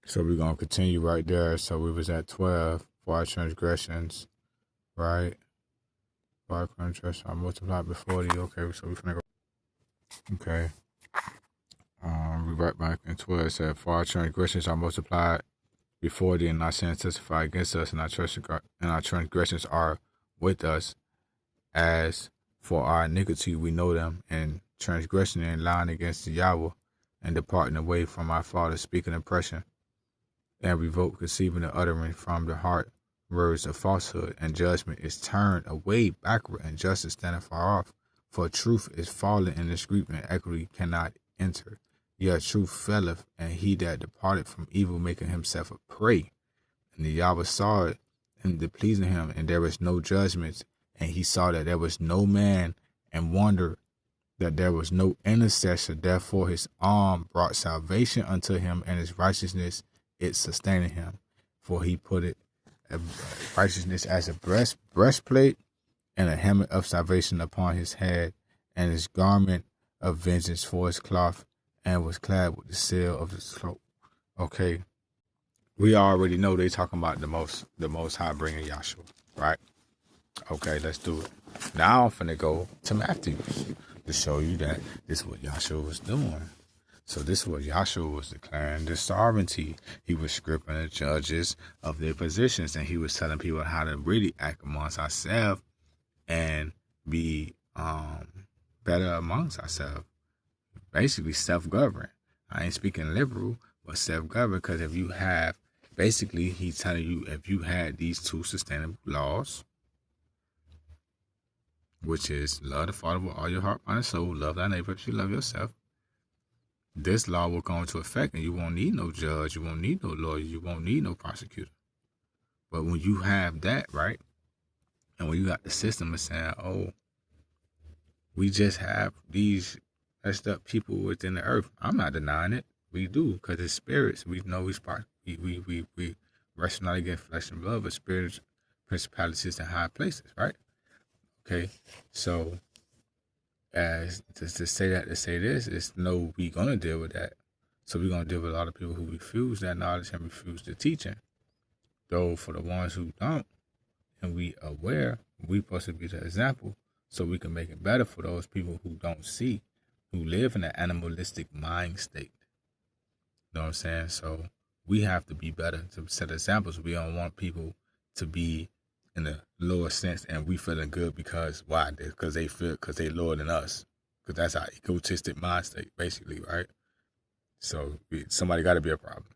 So we're going to continue right there. So we was at 12 for our transgressions, right? For our transgressions are multiplied before thee. Okay, so we're going to go. Okay. We right back in 12. It said, for our transgressions are multiplied before thee, and our sins testify against us, and our transgressions are with us. As for our iniquity, we know them, and transgression and lying against the Yahweh, and departing away from our Father, speaking oppression, and revoke conceiving the uttering from the heart words of falsehood, and judgment is turned away backward, and justice standing far off. For truth is fallen in the street, and equity cannot enter. Yet truth faileth, and he that departed from evil making himself a prey. And the Yahweh saw it, and it pleasing him, and there was no judgment. And he saw that there was no man, and wondered that there was no intercessor. Therefore his arm brought salvation unto him, and his righteousness it sustained him. For he put it righteousness as a breastplate, and a helmet of salvation upon his head, and his garment of vengeance for his cloth, and was clad with the seal of his cloak. Okay, we already know they talking about the most high bringing Yahshua, right? Okay, let's do it. Now I'm finna go to Matthew to show you that this is what Yahshua was doing. So this is what Yahshua was declaring the sovereignty. He was stripping the judges of their positions, and he was telling people how to really act amongst ourselves and be better amongst ourselves. Basically self-govern. I ain't speaking liberal, but self-govern, because if you have, basically he's telling you, if you had these two sustainable laws, which is love the Father with all your heart, mind, and soul, love thy neighbor as you love yourself, this law will go into effect, and you won't need no judge, you won't need no lawyer, you won't need no prosecutor. But when you have that, right, and when you got the system of saying, oh, we just have these messed up people within the earth, I'm not denying it. We do, because it's spirits. We know we wrestle not against flesh and blood, but spirits, principalities, and high places, right? Okay, so as to say that, to say this, it's no, we gonna deal with that. So we're gonna deal with a lot of people who refuse that knowledge and refuse the teaching. Though for the ones who don't, and we aware, we supposed to be the example, so we can make it better for those people who don't see, who live in an animalistic mind state. You know what I'm saying? So we have to be better to set examples. We don't want people to be in the lower sense, and we feeling good because why? Because they feel, because they lower than us. Because that's our egotistic mind state, basically, right? So somebody got to be a problem.